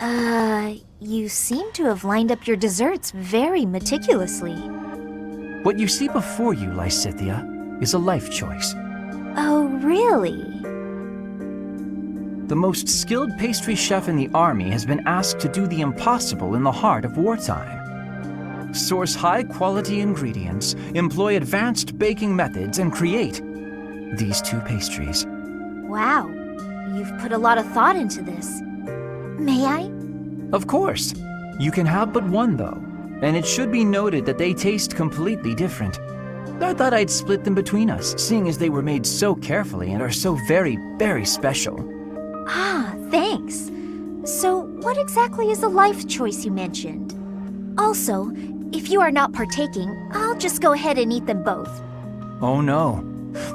You seem to have lined up your desserts very meticulously. What you see before you, Lysithea, is a life choice. Oh, really? The most skilled pastry chef in the army has been asked to do the impossible in the heart of wartime. Source high-quality ingredients, employ advanced baking methods, and create these two pastries. Wow, you've put a lot of thought into this. May I? Of course. You can have but one, though, and it should be noted that they taste completely different. I thought I'd split them between us, seeing as they were made so carefully and are so very, very special. Ah, thanks. So, what exactly is the life choice you mentioned? Also, if you are not partaking, I'll just go ahead and eat them both. Oh no.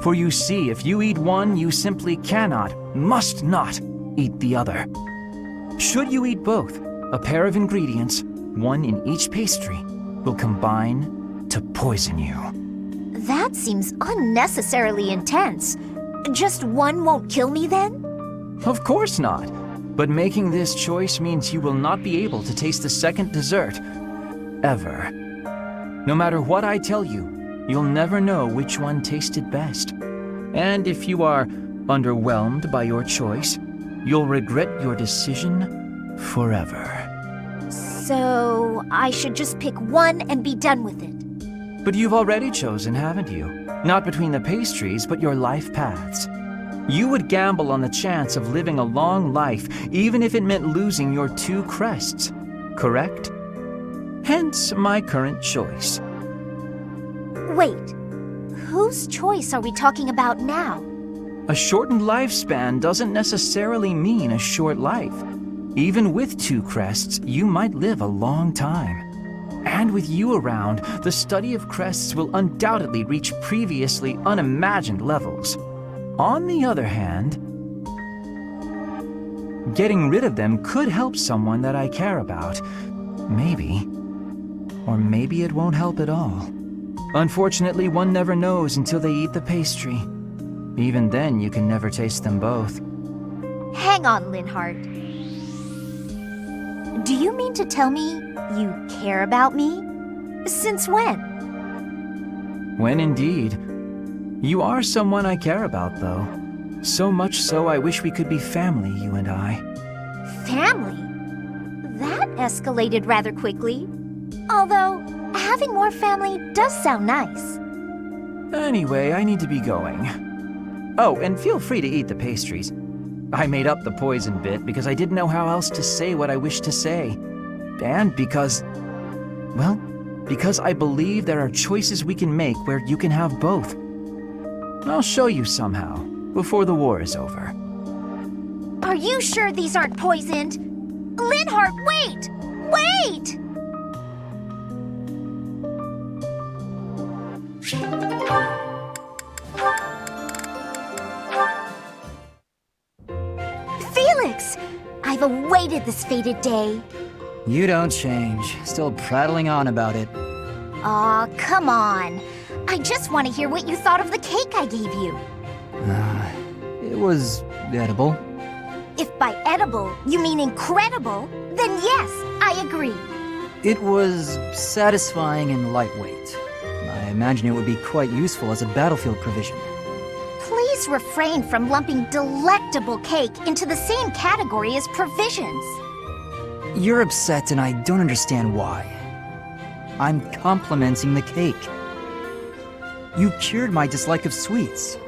For you see, if you eat one, you simply cannot, must not, eat the other. Should you eat both, a pair of ingredients, one in each pastry, will combine to poison you. That seems unnecessarily intense. Just one won't kill me then? Of course not. But making this choice means you will not be able to taste the second dessert. Ever. No matter what I tell you, you'll never know which one tasted best. And if you are underwhelmed by your choice, you'll regret your decision forever. So, I should just pick one and be done with it. But you've already chosen, haven't you? Not between the pastries, but your life paths. You would gamble on the chance of living a long life, even if it meant losing your two crests, correct? Hence my current choice. Wait, whose choice are we talking about now? A shortened lifespan doesn't necessarily mean a short life. Even with two crests, you might live a long time. And with you around, the study of crests will undoubtedly reach previously unimagined levels. On the other hand, getting rid of them could help someone that I care about. Maybe. Or maybe it won't help at all. Unfortunately, one never knows until they eat the pastry. Even then, you can never taste them both. Hang on, Linhardt. Do you mean to tell me you care about me? Since when? When indeed. You are someone I care about, though. So much so I wish we could be family, you and I. Family? That escalated rather quickly. Although, having more family does sound nice. Anyway, I need to be going. Oh, and feel free to eat the pastries. I made up the poison bit because I didn't know how else to say what I wished to say. And because I believe there are choices we can make where you can have both. I'll show you somehow, before the war is over. Are you sure these aren't poisoned? Linhardt, wait! Wait! Felix! I've awaited this fated day. You don't change. Still prattling on about it. Aw, come on. I just want to hear what you thought of the cake I gave you. It was edible. If by edible you mean incredible, then yes, I agree. It was satisfying and lightweight. I imagine it would be quite useful as a battlefield provision. Please refrain from lumping delectable cake into the same category as provisions. You're upset and I don't understand why. I'm complimenting the cake. You cured my dislike of sweets.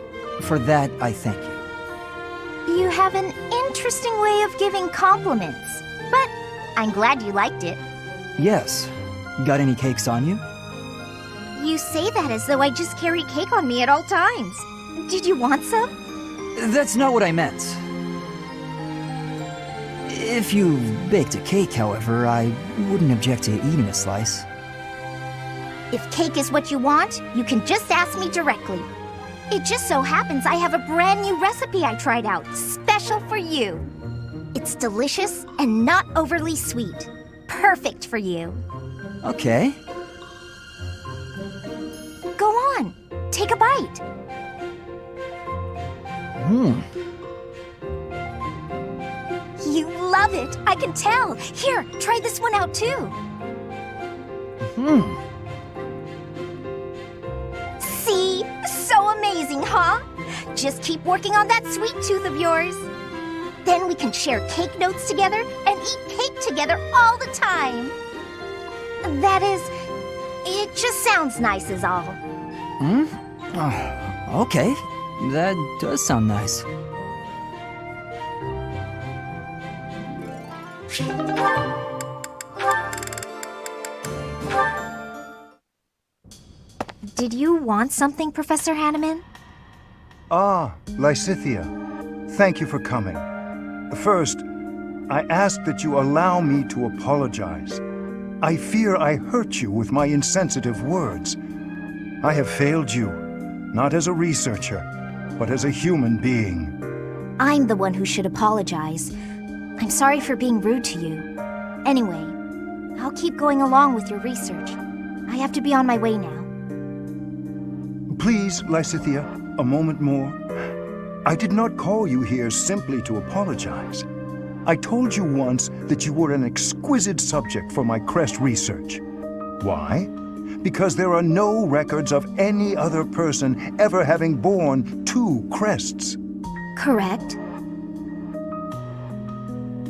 For that, I thank you. You have an interesting way of giving compliments, but I'm glad you liked it. Yes. Got any cakes on you? You say that as though I just carry cake on me at all times. Did you want some? That's not what I meant. If you baked a cake, however, I wouldn't object to eating a slice. If cake is what you want, you can just ask me directly. It just so happens I have a brand new recipe I tried out, special for you. It's delicious and not overly sweet. Perfect for you. Okay. Go on, take a bite. You love it, it. I can tell. Here, try this one out too. See? So amazing, huh? Just keep working on that sweet tooth of yours. Then we can share cake notes together and eat cake together all the time. That is, it just sounds nice is all. Okay, that does sound nice. Did you want something, Professor Hanneman? Ah, Lysithea. Thank you for coming. First, I ask that you allow me to apologize. I fear I hurt you with my insensitive words. I have failed you, not as a researcher, but as a human being. I'm the one who should apologize. I'm sorry for being rude to you. Anyway, I'll keep going along with your research. I have to be on my way now. Please, Lysithea, a moment more. I did not call you here simply to apologize. I told you once that you were an exquisite subject for my crest research. Why? Because there are no records of any other person ever having borne 2 crests. Correct.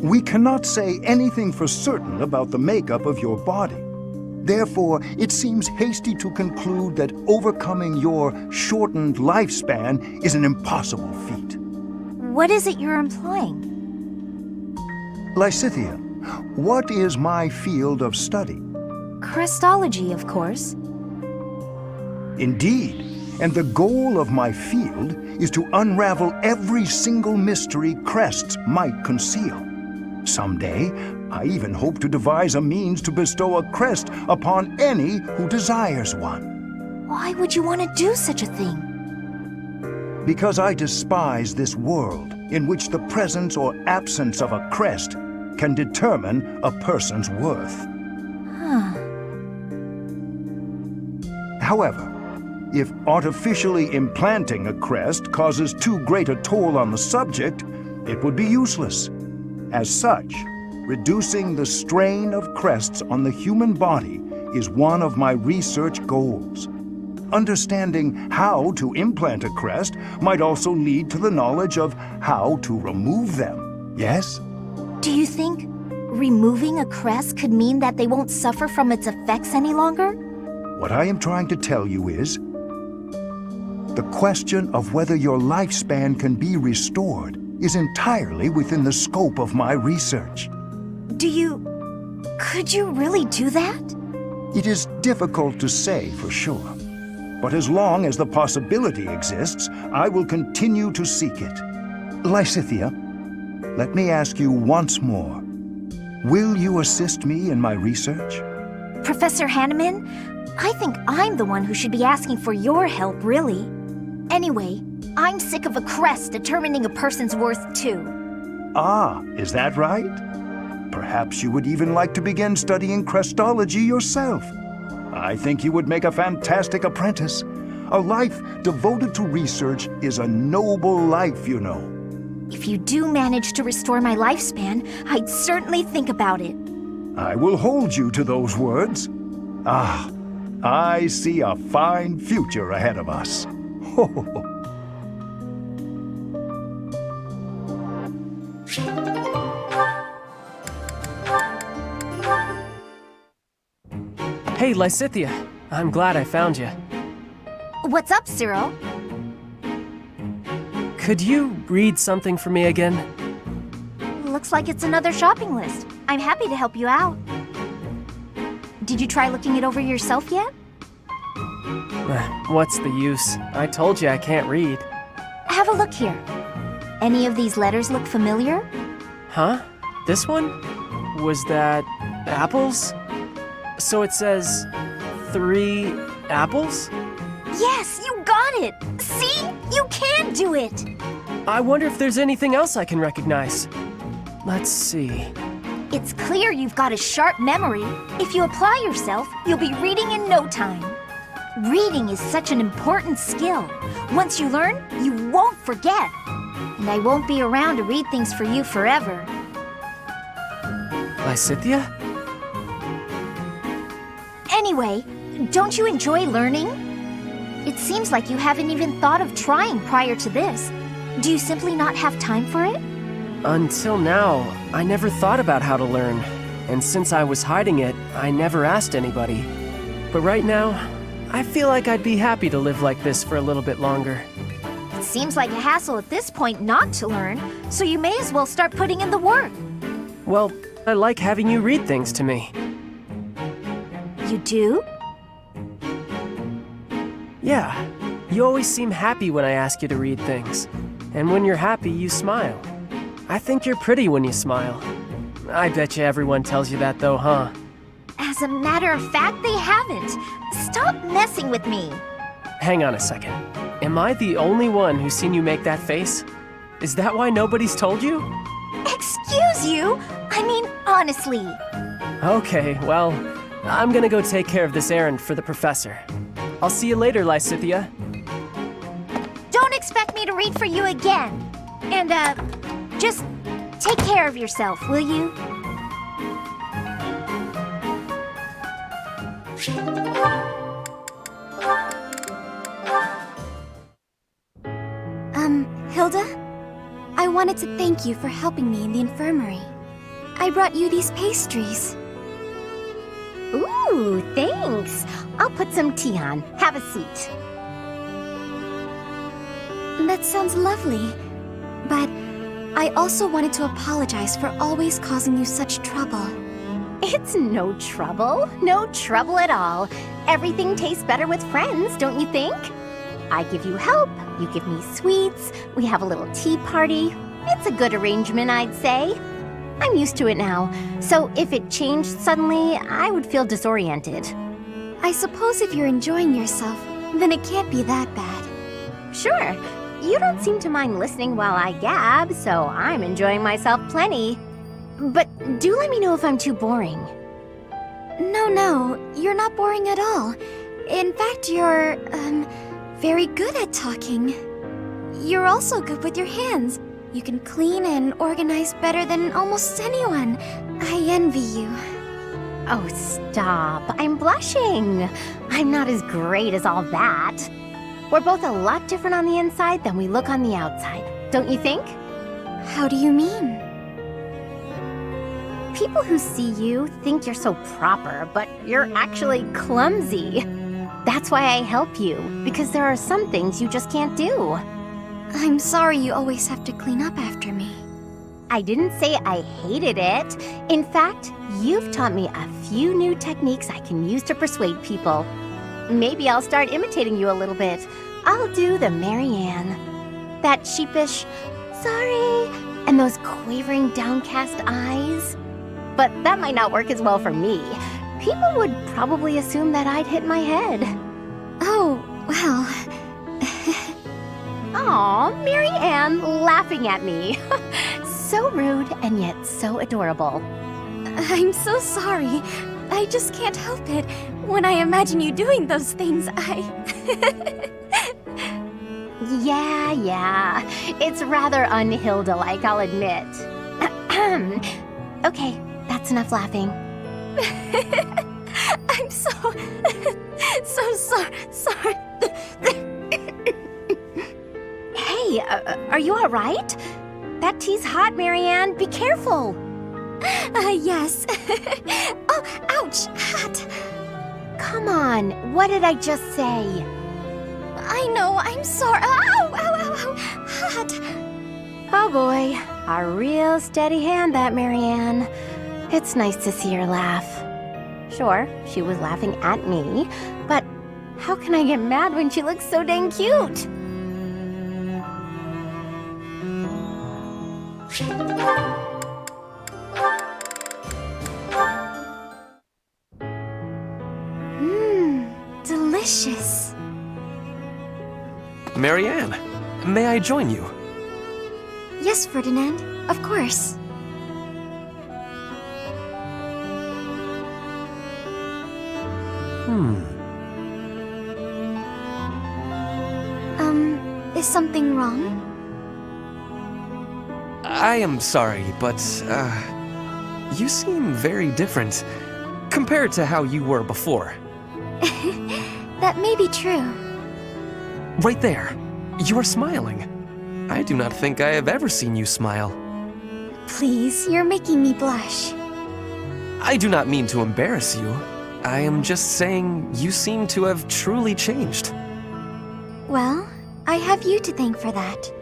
We cannot say anything for certain about the makeup of your body. Therefore, it seems hasty to conclude that overcoming your shortened lifespan is an impossible feat. What is it you're implying? Lysithea, what is my field of study? Crestology, of course. Indeed, and the goal of my field is to unravel every single mystery crests might conceal. Someday, I even hope to devise a means to bestow a crest upon any who desires one. Why would you want to do such a thing? Because I despise this world in which the presence or absence of a crest can determine a person's worth. However, if artificially implanting a crest causes too great a toll on the subject, it would be useless. As such, reducing the strain of crests on the human body is one of my research goals. Understanding how to implant a crest might also lead to the knowledge of how to remove them, yes? Do you think removing a crest could mean that they won't suffer from its effects any longer? What I am trying to tell you is, the question of whether your lifespan can be restored is entirely within the scope of my research. Could you really do that? It is difficult to say for sure, but as long as the possibility exists, I will continue to seek it. Lysithea, let me ask you once more. Will you assist me in my research? Professor Hanneman, I think I'm the one who should be asking for your help, really. Anyway, I'm sick of a crest determining a person's worth, too. Ah, is that right? Perhaps you would even like to begin studying crestology yourself. I think you would make a fantastic apprentice. A life devoted to research is a noble life, you know. If you do manage to restore my lifespan, I'd certainly think about it. I will hold you to those words. Ah, I see a fine future ahead of us. Hey, Lysithea. I'm glad I found you. What's up, Cyril? Could you read something for me again? Looks like it's another shopping list. I'm happy to help you out. Did you try looking it over yourself yet? What's the use? I told you I can't read. Have a look here. Any of these letters look familiar? Huh? This one? Was that apples? So it says 3 apples? Yes, you got it! See? You can do it! I wonder if there's anything else I can recognize. Let's see. It's clear you've got a sharp memory. If you apply yourself, you'll be reading in no time. Reading is such an important skill. Once you learn, you won't forget. And I won't be around to read things for you forever. Lysithea? Anyway, don't you enjoy learning? It seems like you haven't even thought of trying prior to this. Do you simply not have time for it? Until now, I never thought about how to learn. And since I was hiding it, I never asked anybody. But right now, I feel like I'd be happy to live like this for a little bit longer. It seems like a hassle at this point not to learn, so you may as well start putting in the work. Well, I like having you read things to me. You do? Yeah, you always seem happy when I ask you to read things. And when you're happy, you smile. I think you're pretty when you smile. I bet you everyone tells you that though, huh? As a matter of fact, they haven't. Stop messing with me. Hang on a second. Am I the only one who's seen you make that face? Is that why nobody's told you? Excuse you? I mean, honestly. Okay, well, I'm gonna go take care of this errand for the professor. I'll see you later, Lysithea. Don't expect me to read for you again. And, just take care of yourself, will you? Hilda? I wanted to thank you for helping me in the infirmary. I brought you these pastries. Ooh, thanks. I'll put some tea on. Have a seat. That sounds lovely. But I also wanted to apologize for always causing you such trouble. It's no trouble. No trouble at all. Everything tastes better with friends, don't you think? I give you help, you give me sweets, we have a little tea party. It's a good arrangement, I'd say. I'm used to it now, so if it changed suddenly, I would feel disoriented. I suppose if you're enjoying yourself, then it can't be that bad. Sure, you don't seem to mind listening while I gab, so I'm enjoying myself plenty. But do let me know if I'm too boring. No, you're not boring at all. In fact, you're, very good at talking. You're also good with your hands. You can clean and organize better than almost anyone. I envy you. Oh, stop. I'm blushing. I'm not as great as all that. We're both a lot different on the inside than we look on the outside, don't you think? How do you mean? People who see you think you're so proper, but you're actually clumsy. That's why I help you, because there are some things you just can't do. I'm sorry you always have to clean up after me. I didn't say I hated it. In fact, you've taught me a few new techniques I can use to persuade people. Maybe I'll start imitating you a little bit. I'll do the Marianne. That sheepish, sorry, and those quavering downcast eyes. But that might not work as well for me. People would probably assume that I'd hit my head. Oh, well... Aw, Marianne laughing at me. So rude and yet so adorable. I'm so sorry. I just can't help it. When I imagine you doing those things, Yeah. It's rather un-Hilda-like, I'll admit. Okay, that's enough laughing. I'm so sorry. Hey, are you all right? That tea's hot, Marianne. Be careful. Yes. Oh, ouch, hot. Come on, what did I just say? I know, I'm sorry. Ow, hot. Oh boy, a real steady hand, that Marianne. It's nice to see her laugh. Sure, she was laughing at me, but how can I get mad when she looks so dang cute? Delicious. Marianne, may I join you? Yes, Ferdinand, of course. Is something wrong? I am sorry, but, you seem very different compared to how you were before. That may be true. Right there, you are smiling. I do not think I have ever seen you smile. Please, you're making me blush. I do not mean to embarrass you. I am just saying you seem to have truly changed. Well, I have you to thank for that.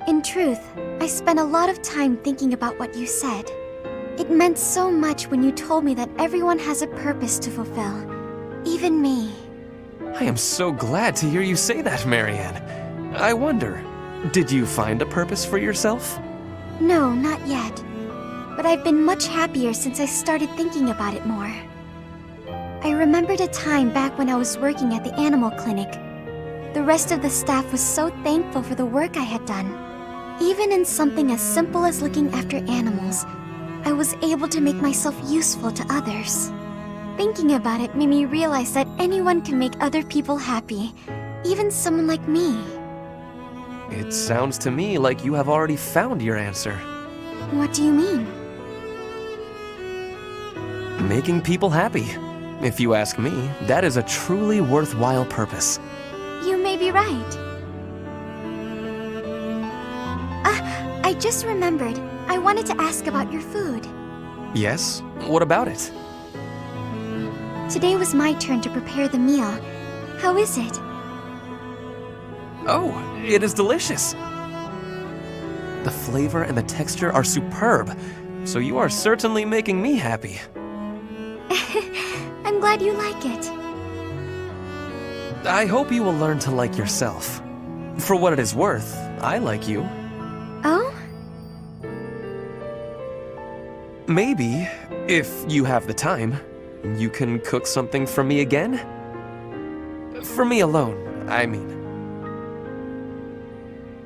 In truth, I spent a lot of time thinking about what you said. It meant so much when you told me that everyone has a purpose to fulfill, even me. I am so glad to hear you say that, Marianne. I wonder, did you find a purpose for yourself? No, not yet. But I've been much happier since I started thinking about it more. I remembered a time back when I was working at the animal clinic. The rest of the staff was so thankful for the work I had done. Even in something as simple as looking after animals, I was able to make myself useful to others. Thinking about it made me realize that anyone can make other people happy, even someone like me. It sounds to me like you have already found your answer. What do you mean? Making people happy. If you ask me, that is a truly worthwhile purpose. You may be right. I just remembered. I wanted to ask about your food. Yes? What about it? Today was my turn to prepare the meal. How is it? Oh, it is delicious. The flavor and the texture are superb, so you are certainly making me happy. I'm glad you like it. I hope you will learn to like yourself. For what it is worth, I like you. Oh? Maybe, if you have the time, you can cook something for me again? For me alone, I mean.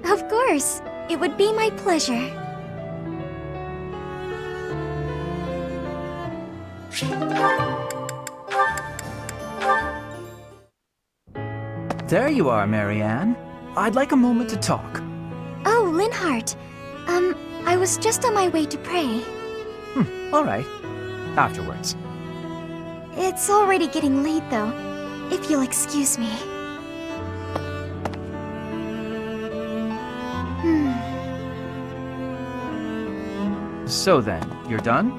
Of course. It would be my pleasure. There you are, Marianne. I'd like a moment to talk. Oh, Linhart. I was just on my way to pray. All right. Afterwards. It's already getting late, though, if you'll excuse me. So then, you're done?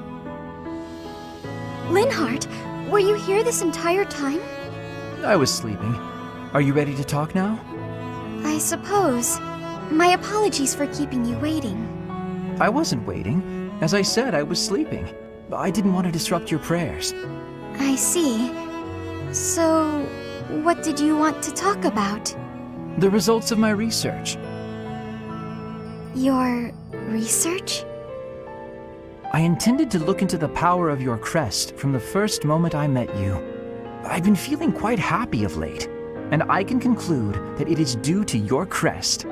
Linhart, were you here this entire time? I was sleeping. Are you ready to talk now? I suppose. My apologies for keeping you waiting. I wasn't waiting. As I said, I was sleeping. I didn't want to disrupt your prayers. I see. So, what did you want to talk about? The results of my research. Your research? I intended to look into the power of your crest from the first moment I met you. I've been feeling quite happy of late, and I can conclude that it is due to your crest.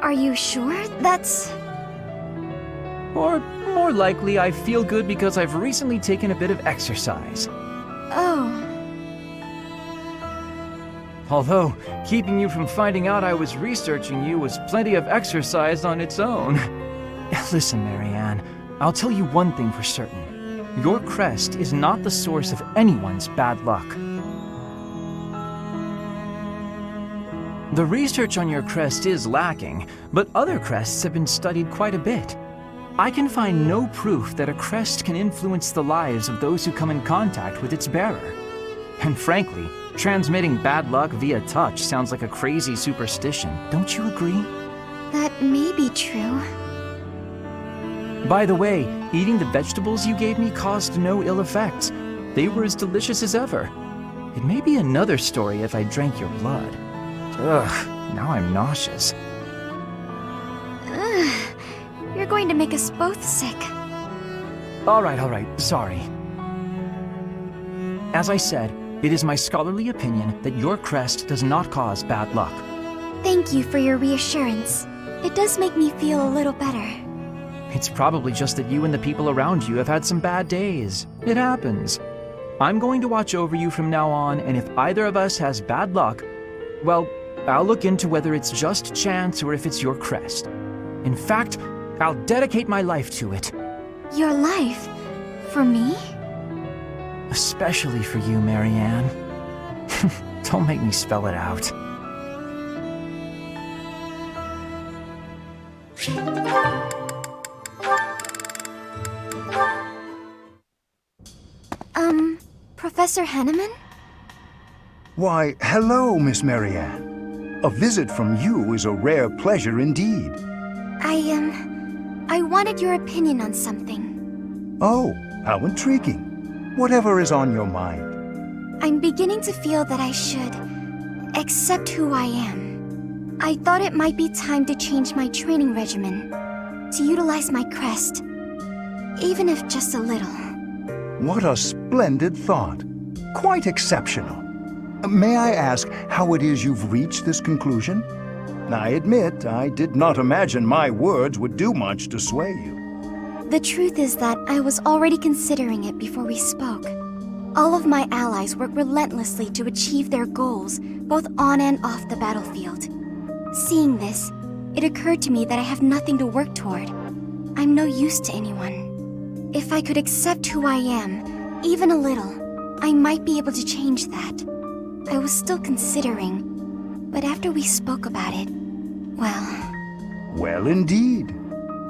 Are you sure that's... Or more likely, I feel good because I've recently taken a bit of exercise. Oh. Although, keeping you from finding out I was researching you was plenty of exercise on its own. Listen, Marianne, I'll tell you one thing for certain. Your crest is not the source of anyone's bad luck. The research on your crest is lacking, but other crests have been studied quite a bit. I can find no proof that a crest can influence the lives of those who come in contact with its bearer. And frankly, transmitting bad luck via touch sounds like a crazy superstition, don't you agree? That may be true. By the way, eating the vegetables you gave me caused no ill effects. They were as delicious as ever. It may be another story if I drank your blood. Ugh, now I'm nauseous. Ugh, you're going to make us both sick. All right, sorry. As I said, it is my scholarly opinion that your crest does not cause bad luck. Thank you for your reassurance. It does make me feel a little better. It's probably just that you and the people around you have had some bad days. It happens. I'm going to watch over you from now on, and if either of us has bad luck, well, I'll look into whether it's just chance or if it's your crest. In fact, I'll dedicate my life to it. Your life? For me? Especially for you, Marianne. Don't make me spell it out. Professor Henneman? Why, hello, Miss Marianne. A visit from you is a rare pleasure indeed. I wanted your opinion on something. Oh, how intriguing. Whatever is on your mind. I'm beginning to feel that I should accept who I am. I thought it might be time to change my training regimen, to utilize my crest, even if just a little. What a splendid thought. Quite exceptional. May I ask how it is you've reached this conclusion? I admit, I did not imagine my words would do much to sway you. The truth is that I was already considering it before we spoke. All of my allies work relentlessly to achieve their goals, both on and off the battlefield. Seeing this, it occurred to me that I have nothing to work toward. I'm no use to anyone. If I could accept who I am, even a little, I might be able to change that. I was still considering, but after we spoke about it, well... Well, indeed.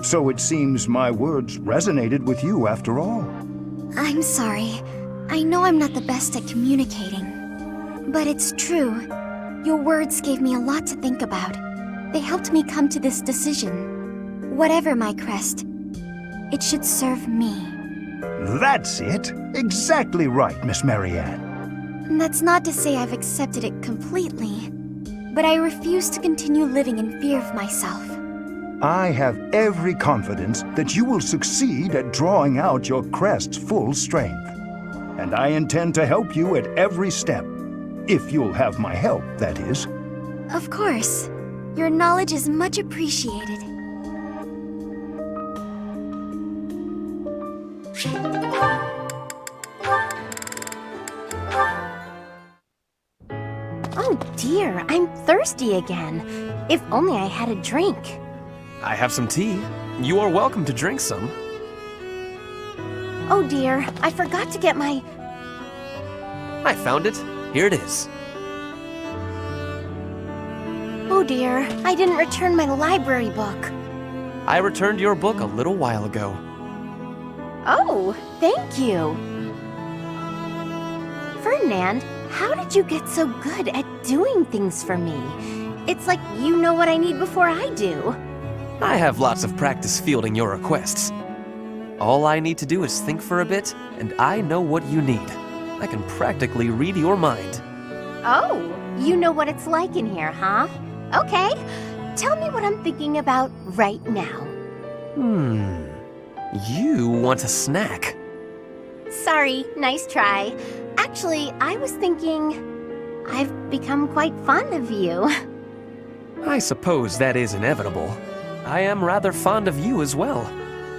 So it seems my words resonated with you after all. I'm sorry. I know I'm not the best at communicating. But it's true. Your words gave me a lot to think about. They helped me come to this decision. Whatever my crest, it should serve me. That's it. Exactly right, Miss Marianne. That's not to say I've accepted it completely, but I refuse to continue living in fear of myself. I have every confidence that you will succeed at drawing out your crest's full strength. And I intend to help you at every step. If you'll have my help, that is. Of course. Your knowledge is much appreciated. Oh dear, I'm thirsty again. If only I had a drink. I have some tea. You are welcome to drink some. Oh dear, I forgot to get my... I found it. Here it is. Oh dear, I didn't return my library book. I returned your book a little while ago. Oh, thank you. Ferdinand, how did you get so good at doing things for me? It's like you know what I need before I do. I have lots of practice fielding your requests. All I need to do is think for a bit, and I know what you need. I can practically read your mind. Oh, you know what it's like in here, huh? Okay, tell me what I'm thinking about right now. You want a snack. Sorry, nice try. Actually, I was thinking I've become quite fond of you. I suppose that is inevitable. I am rather fond of you as well.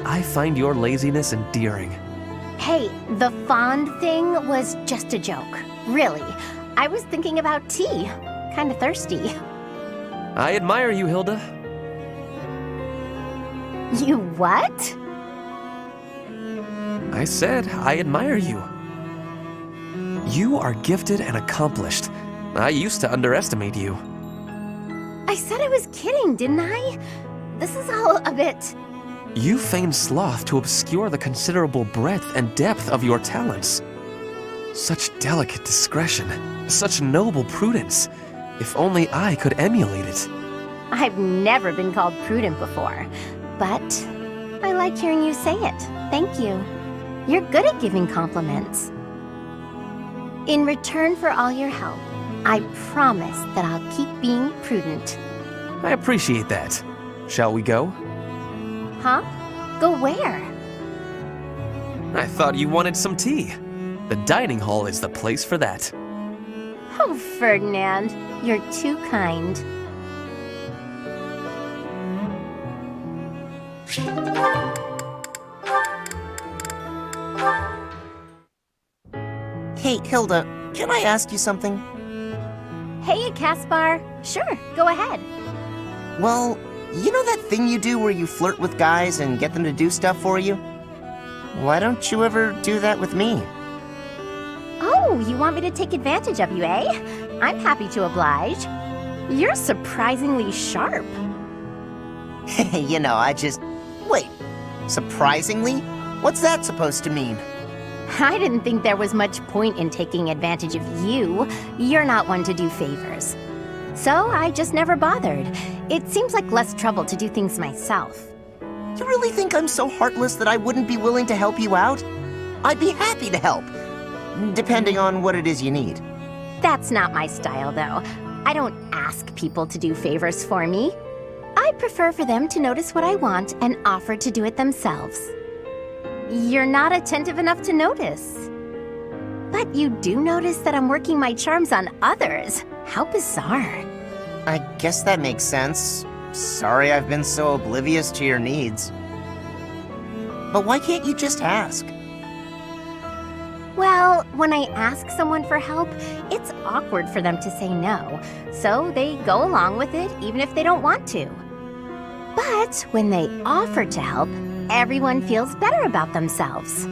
I find your laziness endearing. Hey, the fond thing was just a joke. Really. I was thinking about tea. Kinda thirsty. I admire you, Hilda. You what? I said I admire you. You are gifted and accomplished. I used to underestimate you. I said I was kidding, didn't I? This is all a bit... You feigned sloth to obscure the considerable breadth and depth of your talents. Such delicate discretion, such noble prudence. If only I could emulate it. I've never been called prudent before, but I like hearing you say it. Thank you. You're good at giving compliments. In return for all your help, I promise that I'll keep being prudent. I appreciate that. Shall we go? Huh? Go where? I thought you wanted some tea. The dining hall is the place for that. Oh, Ferdinand, you're too kind. Hey, Hilda, can I ask you something? Hey, Caspar. Sure, go ahead. Well, you know that thing you do where you flirt with guys and get them to do stuff for you? Why don't you ever do that with me? Oh, you want me to take advantage of you, eh? I'm happy to oblige. You're surprisingly sharp. You know, Wait, surprisingly? What's that supposed to mean? I didn't think there was much point in taking advantage of you. You're not one to do favors. So I just never bothered. It seems like less trouble to do things myself. You really think I'm so heartless that I wouldn't be willing to help you out? I'd be happy to help, depending on what it is you need. That's not my style, though. I don't ask people to do favors for me. I prefer for them to notice what I want and offer to do it themselves. You're not attentive enough to notice. But you do notice that I'm working my charms on others. How bizarre. I guess that makes sense. Sorry I've been so oblivious to your needs. But why can't you just ask? Well, when I ask someone for help, it's awkward for them to say no. So they go along with it even if they don't want to. But when they offer to help, everyone feels better about themselves.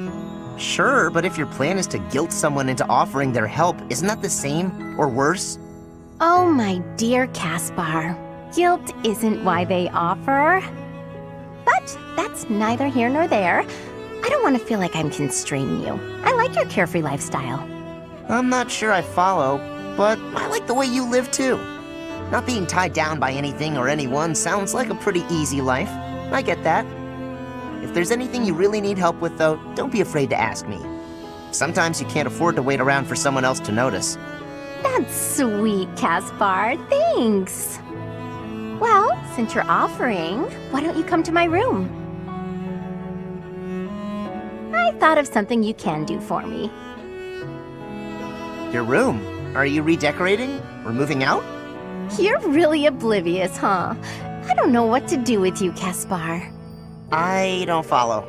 Sure, but if your plan is to guilt someone into offering their help, isn't that the same, or worse? Oh, my dear Caspar. Guilt isn't why they offer. But that's neither here nor there. I don't want to feel like I'm constraining you. I like your carefree lifestyle. I'm not sure I follow, but I like the way you live too. Not being tied down by anything or anyone sounds like a pretty easy life. I get that. If there's anything you really need help with, though, don't be afraid to ask me. Sometimes you can't afford to wait around for someone else to notice. That's sweet, Caspar. Thanks. Well, since you're offering, why don't you come to my room? I thought of something you can do for me. Your room? Are you redecorating? Or moving out? You're really oblivious, huh? I don't know what to do with you, Caspar. I don't follow.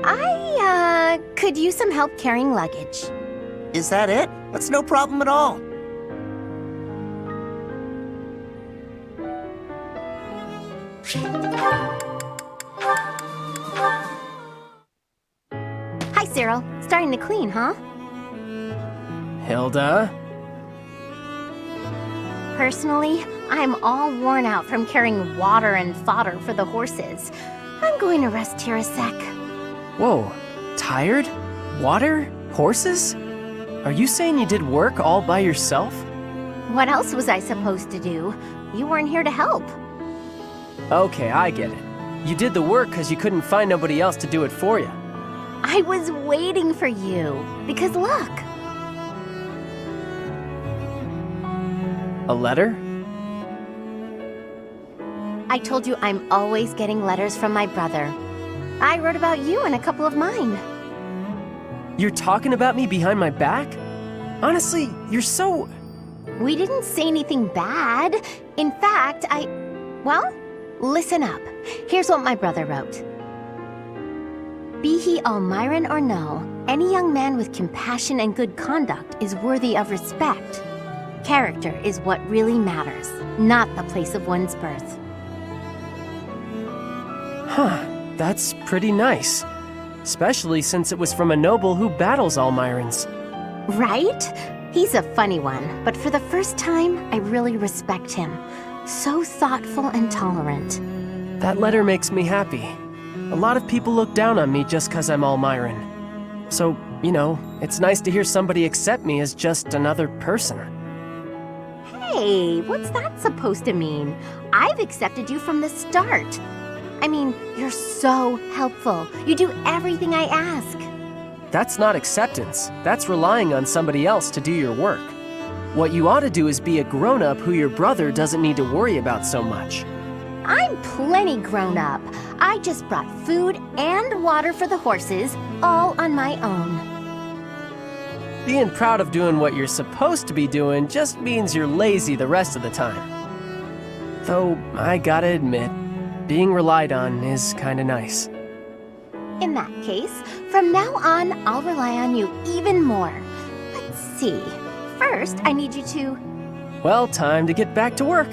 I could use some help carrying luggage. Is that it? That's no problem at all. Hi, Cyril. Starting to clean, huh? Hilda? Personally, I'm all worn out from carrying water and fodder for the horses. I'm going to rest here a sec. Whoa, tired? Water? Horses? Are you saying you did work all by yourself? What else was I supposed to do? You weren't here to help. Okay, I get it. You did the work because you couldn't find nobody else to do it for you. I was waiting for you. Because look. A letter? I told you I'm always getting letters from my brother. I wrote about you in a couple of mine. You're talking about me behind my back? Honestly, you're so... We didn't say anything bad. In fact, Well, listen up. Here's what my brother wrote. Be he Almiran or no, any young man with compassion and good conduct is worthy of respect. Character is what really matters, not the place of one's birth. Huh, that's pretty nice. Especially since it was from a noble who battles Almirans. Right? He's a funny one, but for the first time, I really respect him. So thoughtful and tolerant. That letter makes me happy. A lot of people look down on me just because I'm Almiran. So, you know, it's nice to hear somebody accept me as just another person. Hey, what's that supposed to mean? I've accepted you from the start. I mean, you're so helpful. You do everything I ask. That's not acceptance. That's relying on somebody else to do your work. What you ought to do is be a grown-up who your brother doesn't need to worry about so much. I'm plenty grown up. I just brought food and water for the horses, all on my own. Being proud of doing what you're supposed to be doing just means you're lazy the rest of the time. Though, I gotta admit, being relied on is kinda nice. In that case, from now on, I'll rely on you even more. Let's see. First, I need you to... Well, time to get back to work.